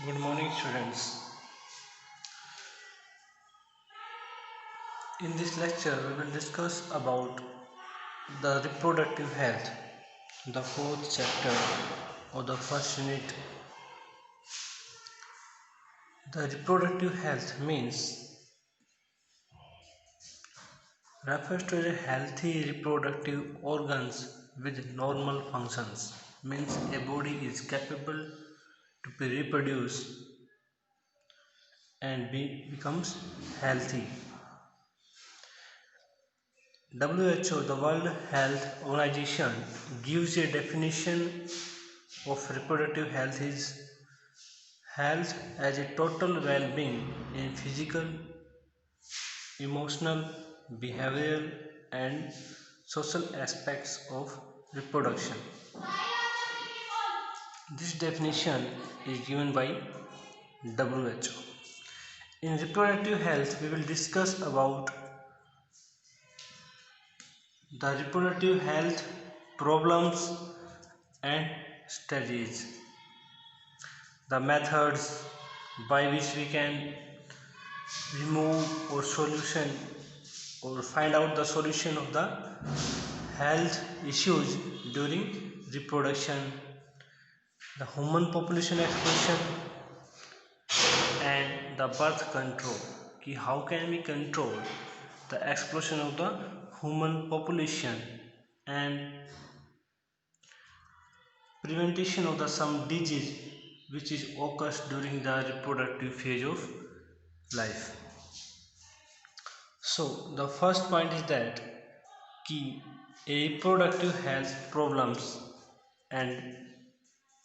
Good morning, students. In this lecture, we will discuss about the reproductive health, the fourth chapter or the first unit. The reproductive health refers to the healthy reproductive organs with normal functions. Means a body is capable to be reproduce and becomes healthy. WHO, the World Health Organization, gives a definition of reproductive health is health as a total well-being in physical, emotional, behavioral and social aspects of reproduction. This definition is given by WHO. In reproductive health, we will discuss about the reproductive health problems and strategies, the methods by which we can remove or solution or find out the solution of the health issues during reproduction, the human population explosion and the birth control. How can we control the explosion of the human population and prevention of the some disease which is occurs during the reproductive phase of life. So the first point is that key reproductive health problems and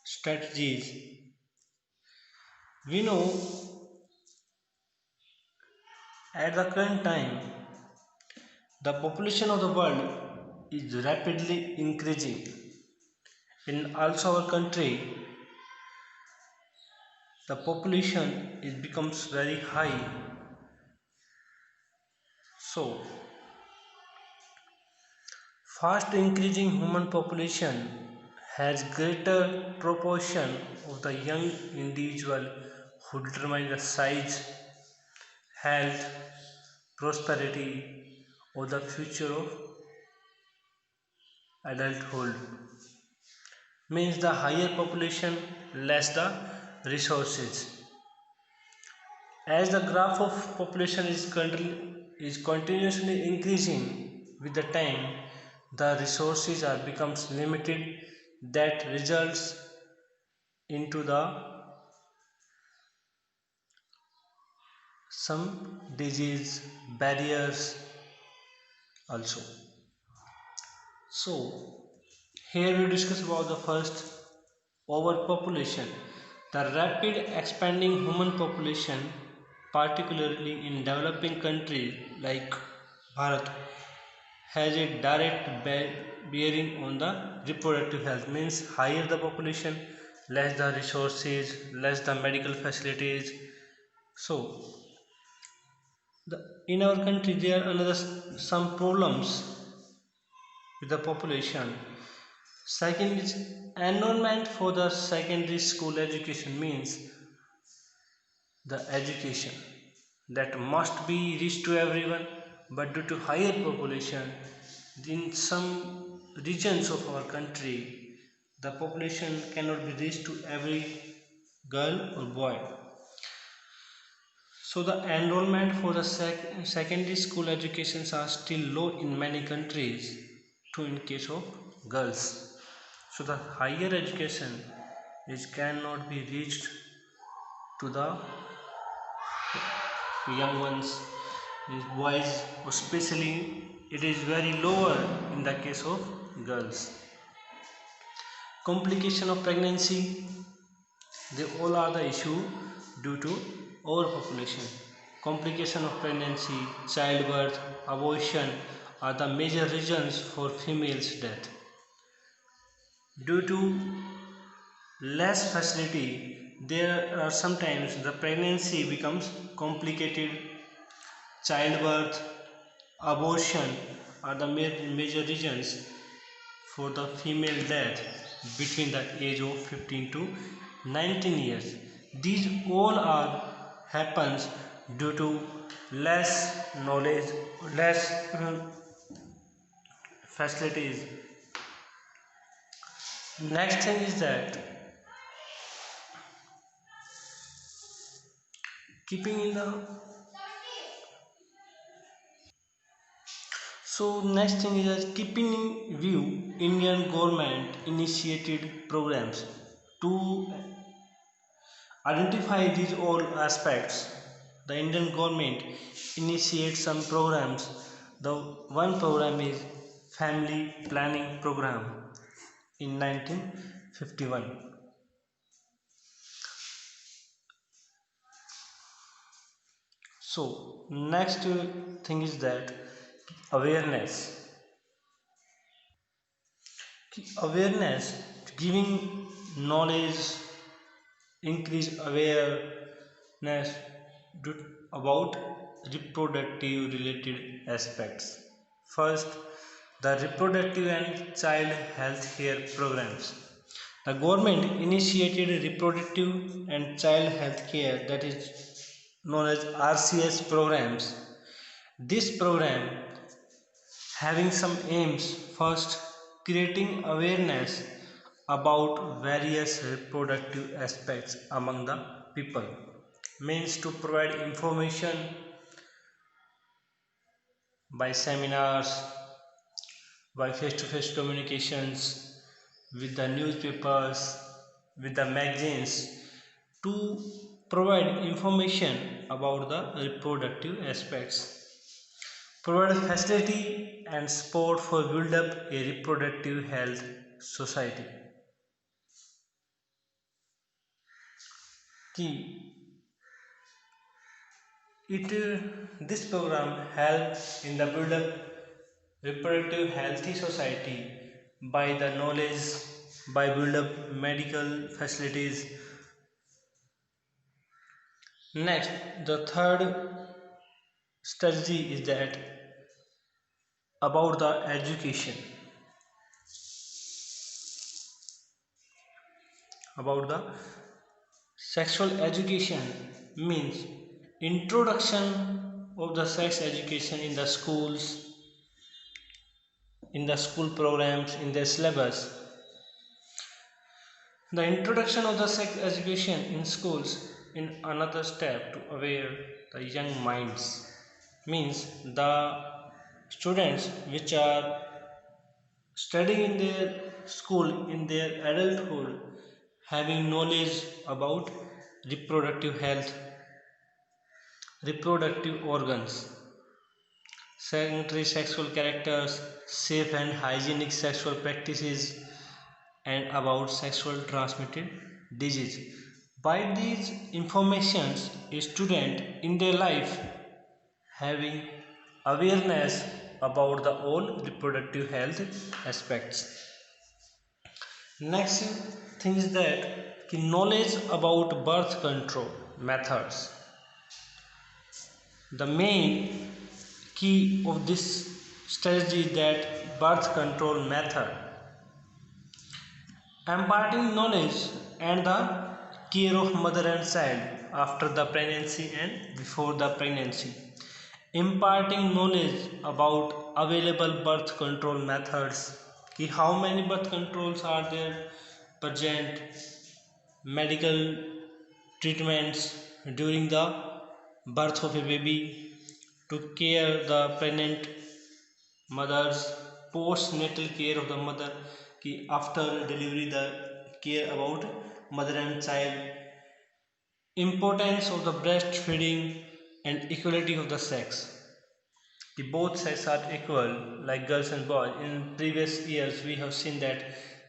strategies. We know at the current time the population of the world is rapidly increasing. In also our country the population it becomes very high. So fast increasing human population has greater proportion of the young individual who determine the size, health, prosperity or the future of adulthood. Means the higher population less the resources. As the graph of population is continuously increasing with the time, the resources are becomes limited, that results into the some disease barriers also. So here we discuss about the first overpopulation. The rapid expanding human population, particularly in developing countries like Bharat, has a direct bearing on the reproductive health. Means higher the population, less the resources, less the medical facilities. So in our country there are another some problems with the population. Second is enrollment for the secondary school education. Means the education that must be reached to everyone, but due to higher population in some regions of our country the population cannot be reached to every girl or boy. So the enrollment for the secondary school educations are still low in many countries too in case of girls. So the higher education is cannot be reached to the young ones, is boys, especially it is very lower in the case of girls. Complication of pregnancy, they all are the issue due to overpopulation. Complication of pregnancy, childbirth, abortion are the major reasons for females' death. Due to less facility, there are sometimes the pregnancy becomes complicated. Childbirth, abortion are the major reasons for the female death between the age of 15 to 19 years. These all are happens due to less knowledge, less facilities. Next thing is that keeping in the next thing is that keeping in view Indian government initiated programs to identify these all aspects. The Indian government initiates some programs. The one program is Family Planning Program in 1951. So next thing is that awareness. Awareness, giving knowledge, increase awareness about reproductive related aspects. First, the reproductive and child health care programs. The government initiated reproductive and child health care, that is known as RCS programs. This program having some aims. First, creating awareness about various reproductive aspects among the people, means to provide information by seminars, by face-to-face communications, with the newspapers, with the magazines, to provide information about the reproductive aspects, provide facility and support for build up a reproductive health society. Key it this program helps in the build up reproductive healthy society by the knowledge, by build up medical facilities. Next, the third strategy is that about the education, about the sexual education, means introduction of the sex education in the schools, in the school programs, in their syllabus. The introduction of the sex education in schools in another step to aware the young minds, means the students which are studying in their school in their adulthood having knowledge about reproductive health, reproductive organs, sanitary sexual characters, safe and hygienic sexual practices, and about sexual transmitted disease. By these informations, a student in their life having awareness about the all reproductive health aspects. Next thing is that knowledge about birth control methods. The main key of this strategy is that birth control method, imparting knowledge and the care of mother and child after the pregnancy and before the pregnancy, imparting knowledge about available birth control methods, कि how many birth controls are there present, medical treatments during the birth of a baby, to care the pregnant mothers, postnatal care of the mother, कि after delivery the care about mother and child, importance of the breastfeeding and equality of the sex. The both sexes are equal like girls and boys. In previous years we have seen that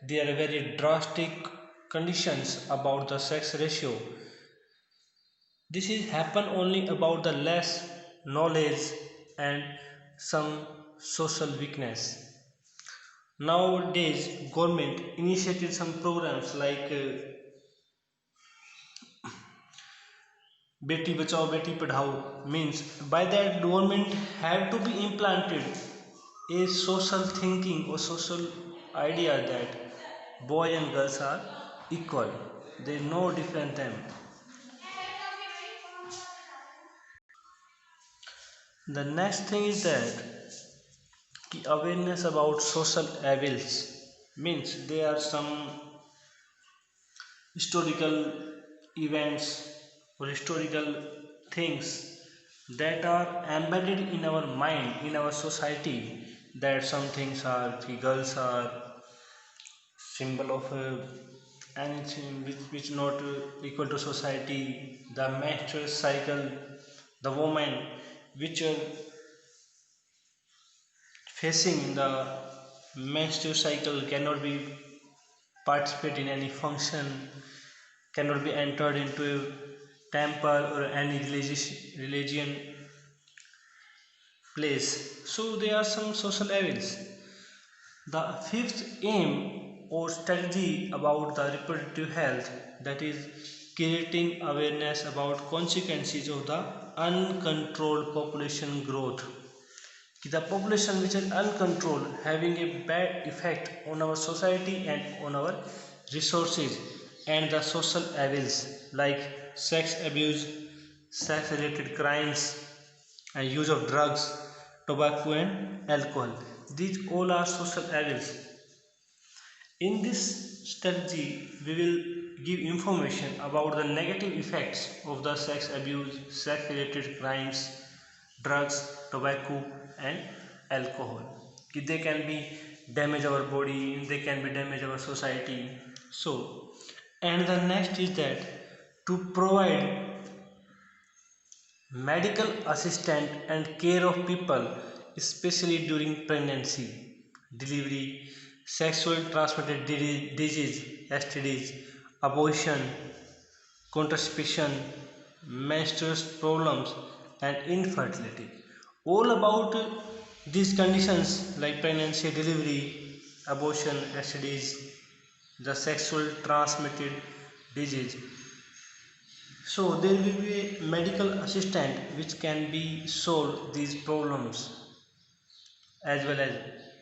there are very drastic conditions about the sex ratio. This is happen only about the less knowledge and some social weakness. Nowadays government initiated some programs like Beti Bachao Beti Padhao, means by that government have to be implanted a social thinking or social idea that boy and girls are equal, there is no different them. The next thing is that awareness about social evils means there are some historical events or historical things that are embedded in our mind, in our society, that some things are the girls are symbol of anything which not equal to society, the menstrual cycle, the woman which are facing the menstrual cycle cannot be participate in any function, cannot be entered into a temple or any religion place. So there are some social evils. The fifth aim or strategy about the reproductive health, that is creating awareness about consequences of the uncontrolled population growth. The population which is uncontrolled having a bad effect on our society and on our resources, and the social evils like sex abuse, sex related crimes, and use of drugs, tobacco and alcohol. These all are social evils. In this strategy, we will give information about the negative effects of the sex abuse, sex related crimes, drugs, tobacco and alcohol. They can be damage our body, they can be damage our society. So, and the next is that to provide medical assistance and care of people, especially during pregnancy, delivery, sexual transmitted disease, STDs, abortion, contraception, menstrual problems, and infertility. All about these conditions like pregnancy, delivery, abortion, STDs, the sexual transmitted disease. So there will be a medical assistant which can be solve these problems, as well as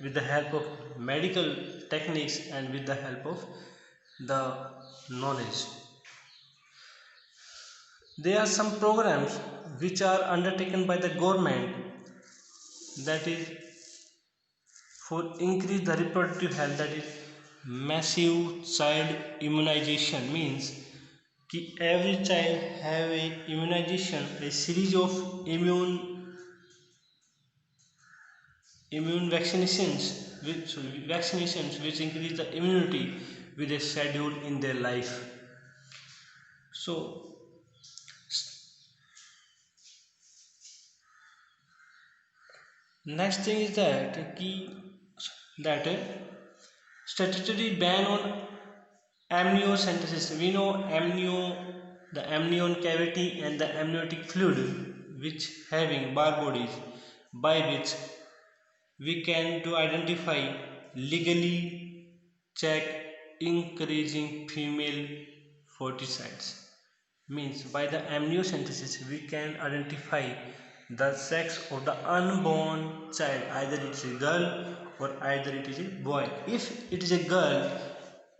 with the help of medical techniques and with the help of the knowledge. There are some programs which are undertaken by the government, that is for increase the reproductive health, that is massive child immunization, means कि every child have a immunization, a series of immune vaccinations which increase the immunity with a schedule in their life. So next thing is that statutory ban on amniocentesis. We know the amnion cavity and the amniotic fluid which having bar bodies, by which we can to identify legally check increasing female fertilicides. Means by the amniocentesis we can identify the sex of the unborn child, either it is a girl or either it is a boy. If it is a girl,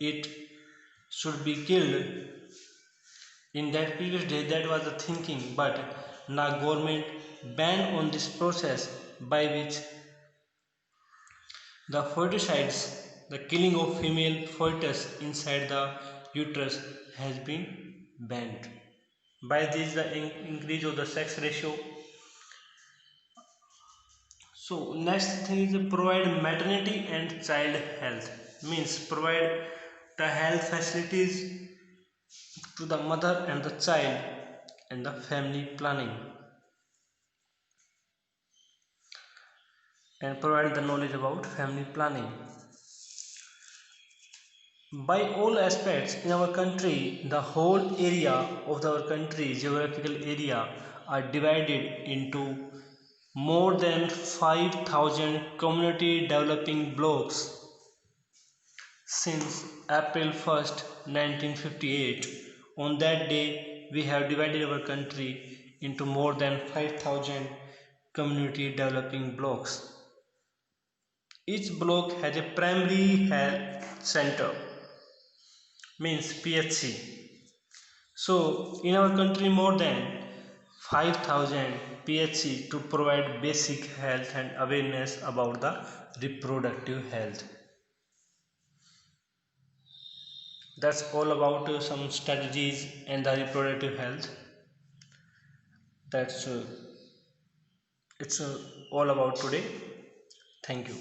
it should be killed. In that previous day that was the thinking, but now government ban on this process by which the ferticides, the killing of female fetus inside the uterus has been banned. By this the increase of the sex ratio. So next thing is to provide maternity and child health, means provide the health facilities to the mother and the child and the family planning, and provide the knowledge about family planning. By all aspects in our country, the whole area of our country, geographical area, are divided into more than 5,000 community developing blocks. Since April 1st, 1958, on that day we have divided our country into more than 5,000 community developing blocks. Each block has a primary health center, means PHC. So in our country more than 5,000 PHC to provide basic health and awareness about the reproductive health. That's all about some strategies and the reproductive health. That's it's all about today. Thank you.